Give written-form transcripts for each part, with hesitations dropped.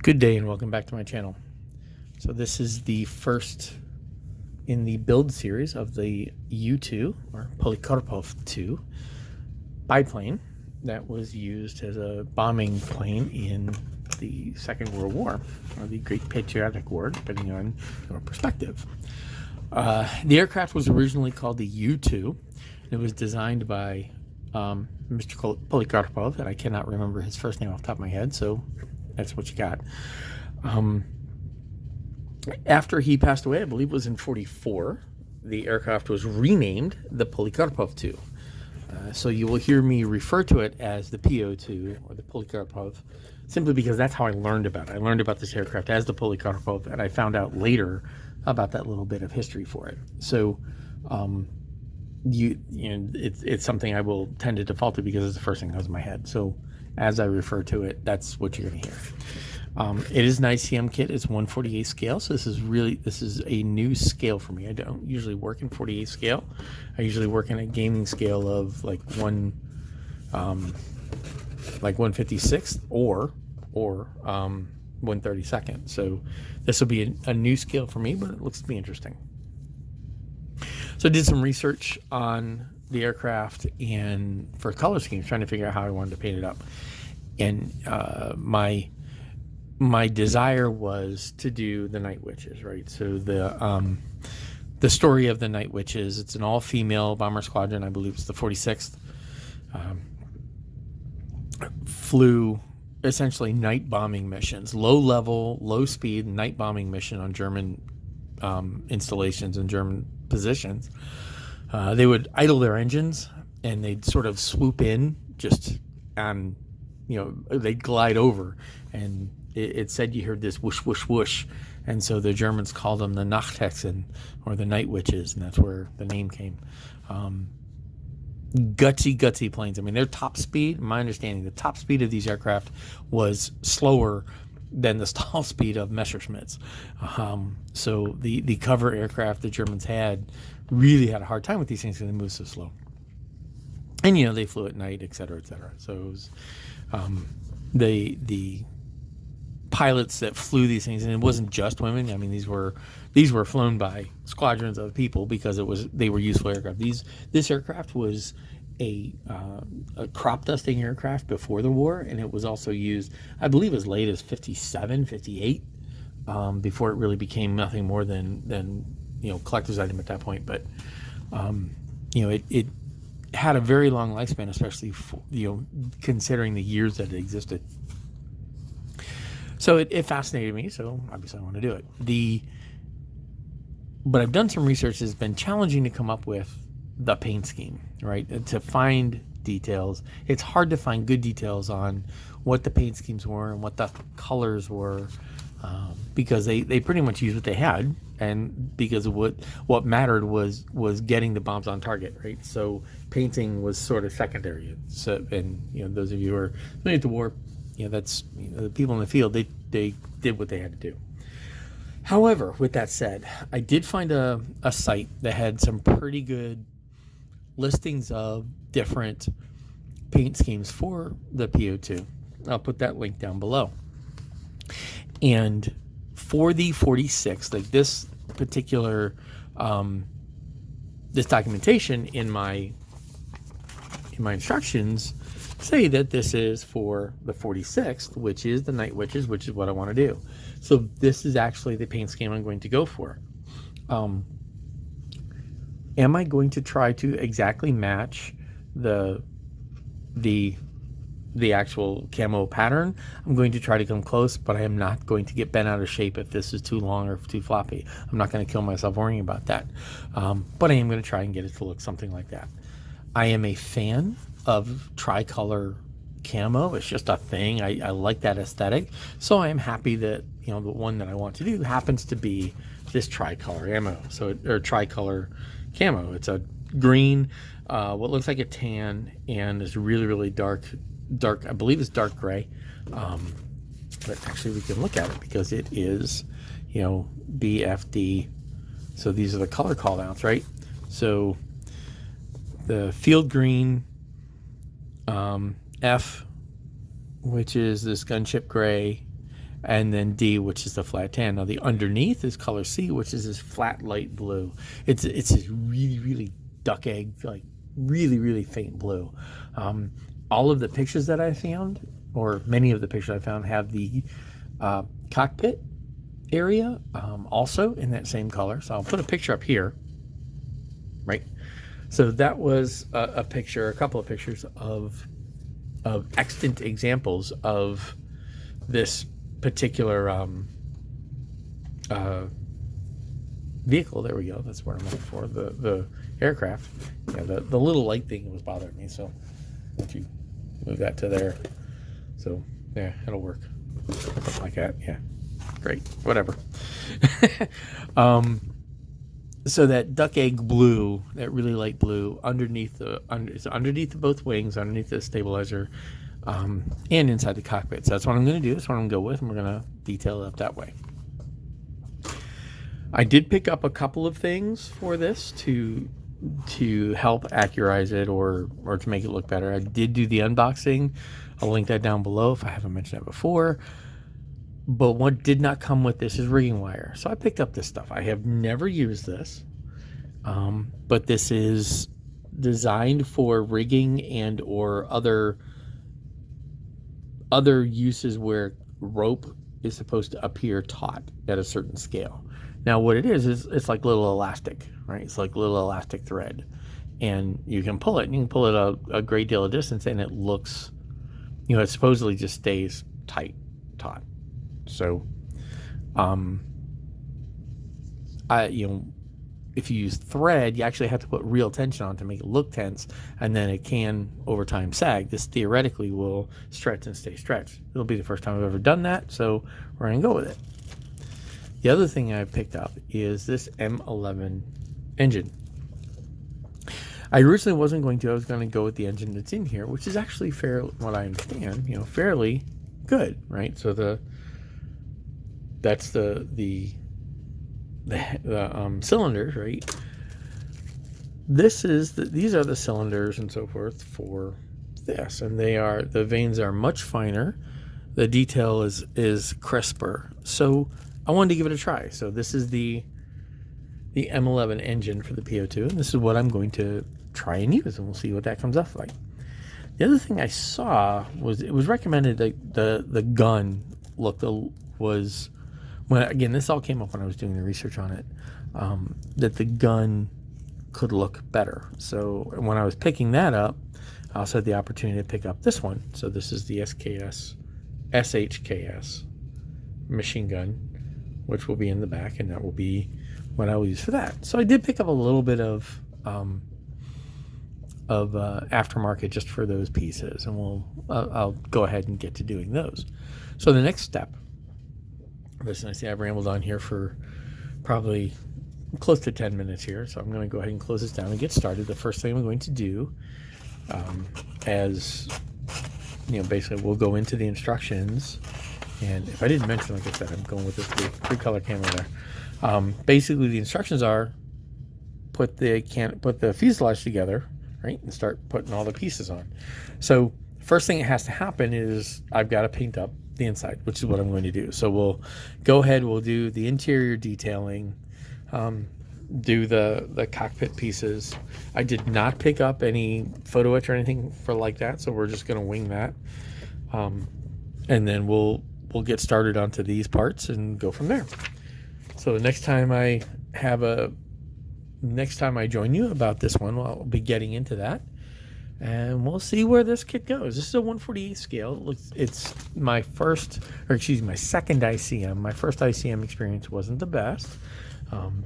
Good day and welcome back to my channel. So this is the first in the build series of the U-2 or Polikarpov Po-2 biplane that was used as a bombing plane in the Second World War, or the Great Patriotic War, depending on your perspective. The aircraft was originally called the U-2. It was designed by Mr. Polikarpov, and I cannot remember his first name off the top of my head, so that's what you got. After he passed away, I believe it was in 1944, the aircraft was renamed the Polikarpov Po-2. So you will hear me refer to it as the Po-2 or the Polikarpov, simply because that's how I learned about it. I learned about this aircraft as the Polikarpov, and I found out later about that little bit of history for it. So it's something I will tend to default to because it's the first thing that comes in my head. So as I refer to it, that's what you're going to hear. It is an ICM kit. It's 1/48 scale. So this is a new scale for me. I don't usually work in 48 scale. I usually work in a gaming scale of like 1/56 or 1/32. So this will be a new scale for me, but it looks to be interesting. So I did some research on the aircraft and for color schemes, trying to figure out how I wanted to paint it up. And my desire was to do the Nightwitches, right? So the story of the Nightwitches, it's an all-female bomber squadron. I believe it's the 46th. Flew essentially night bombing missions, low-level, low-speed night bombing mission on German installations and German positions. They would idle their engines and they'd sort of swoop in just on, they'd glide over, and it said you heard this whoosh, whoosh, whoosh. And so the Germans called them the Nightwitches or the Nightwitches, and that's where the name came. Gutsy planes. I mean, their top speed, my understanding, the top speed of these aircraft was slower than the stall speed of Messerschmitts. So the cover aircraft the Germans really had a hard time with these things because they moved so slow. And, they flew at night, et cetera, et cetera. So it was the pilots that flew these things, and it wasn't just women. I mean, these were flown by squadrons of people because they were useful aircraft. This aircraft was a crop dusting aircraft before the war, and it was also used, I believe, as late as 57, 58, before it really became nothing more than collector's item at that point. But it had a very long lifespan, especially for, considering the years that it existed. So it fascinated me, so obviously I want to do it. But I've done some research. It's been challenging to come up with the paint scheme, right? To find details. It's hard to find good details on what the paint schemes were and what the colors were, because they pretty much used what they had, and because of what mattered was getting the bombs on target, right? So painting was sort of secondary. So, and those of you who are familiar with the war, that's the people in the field, they did what they had to do. However, with that said, I did find a site that had some pretty good listings of different paint schemes for the Po-2. I'll put that link down below. And for the 46, like this particular this documentation in my instructions say that this is for the 46th, which is the Nightwitches, which is what I want to do. So this is actually the paint scheme I'm going to go for. Am I going to try to exactly match the actual camo pattern? I'm going to try to come close, but I am not going to get bent out of shape if this is too long or too floppy. I'm not going to kill myself worrying about that. But I am going to try and get it to look something like that. I am a fan of tricolor camo. It's just a thing. I like that aesthetic. So I am happy that the one that I want to do happens to be this tricolor tricolor camo. It's a green, what looks like a tan, and it's really, really dark. I believe it's dark gray. But actually we can look at it because it is, BFD. So these are the color call outs, right? So the field green, F, which is this gunship gray, and then D, which is the flat tan. Now the underneath is color C, which is this flat light blue. It's this really, really duck egg, like really faint blue. All of the pictures that I found, or many of the pictures I found, have the cockpit area also in that same color. So I'll put a picture up here, right? So that was a couple of pictures of extant examples of this particular vehicle. There we go. That's what I'm looking for. The aircraft. Yeah, the little light thing was bothering me. So if you move that to there, so yeah, it'll work. Something like that. Yeah, great. Whatever. So that duck egg blue, that really light blue, underneath both wings, underneath the stabilizer, and inside the cockpit. So that's what I'm going to do. That's what I'm going to go with, and we're going to detail it up that way. I did pick up a couple of things for this to help accurize it or to make it look better. I did do the unboxing. I'll link that down below if I haven't mentioned that before. But what did not come with this is rigging wire. So I picked up this stuff. I have never used this, but this is designed for rigging and or other uses where rope is supposed to appear taut at a certain scale. Now what it is it's like little elastic, right? It's like little elastic thread, and you can pull it, and you can pull it a great deal of distance, and it looks, it supposedly just stays taut. So, if you use thread, you actually have to put real tension on to make it look tense, and then it can, over time, sag. This theoretically will stretch and stay stretched. It'll be the first time I've ever done that, so we're going to go with it. The other thing I picked up is this M11 engine. I originally wasn't going to. I was going to go with the engine that's in here, which is actually what I understand, fairly good, right? So that's the cylinders, right? These are the cylinders and so forth for this, and the vanes are much finer. The detail is crisper. So I wanted to give it a try. So this is the M11 engine for the Po-2, and this is what I'm going to try and use, and we'll see what that comes up like. The other thing I saw was it was recommended that the gun was, again, this all came up when I was doing the research on it, that the gun could look better. So when I was picking that up, I also had the opportunity to pick up this one. So this is the SHKS machine gun, which will be in the back, and that will be what I will use for that. So I did pick up a little bit of aftermarket just for those pieces, and I'll go ahead and get to doing those. So the next step, listen, I see I've rambled on here for probably close to 10 minutes here, so I'm going to go ahead and close this down and get started. The first thing I'm going to do, basically we'll go into the instructions, and if I didn't mention, like I said, I'm going with this three color camera there. Basically the instructions are put the fuselage together, right, and start putting all the pieces on. So first thing that has to happen is I've got to paint up the inside, which is what I'm going to do. So we'll go ahead, we'll do the interior detailing, do the cockpit pieces. I did not pick up any photo etch or anything for like that, so we're just going to wing that, and then we'll get started onto these parts and go from there. So next time I join you about this one, I'll be getting into that, and we'll see where this kit goes. This is a 1/48 scale. It's my second ICM. My first ICM experience wasn't the best,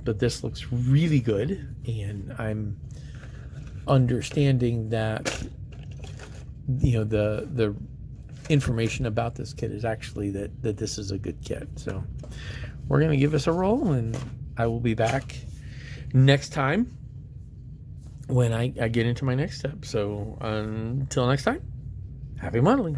but this looks really good, and I'm understanding that the information about this kit is actually that this is a good kit. So we're going to give this a roll, and I will be back next time when I get into my next step. So until next time, happy modeling.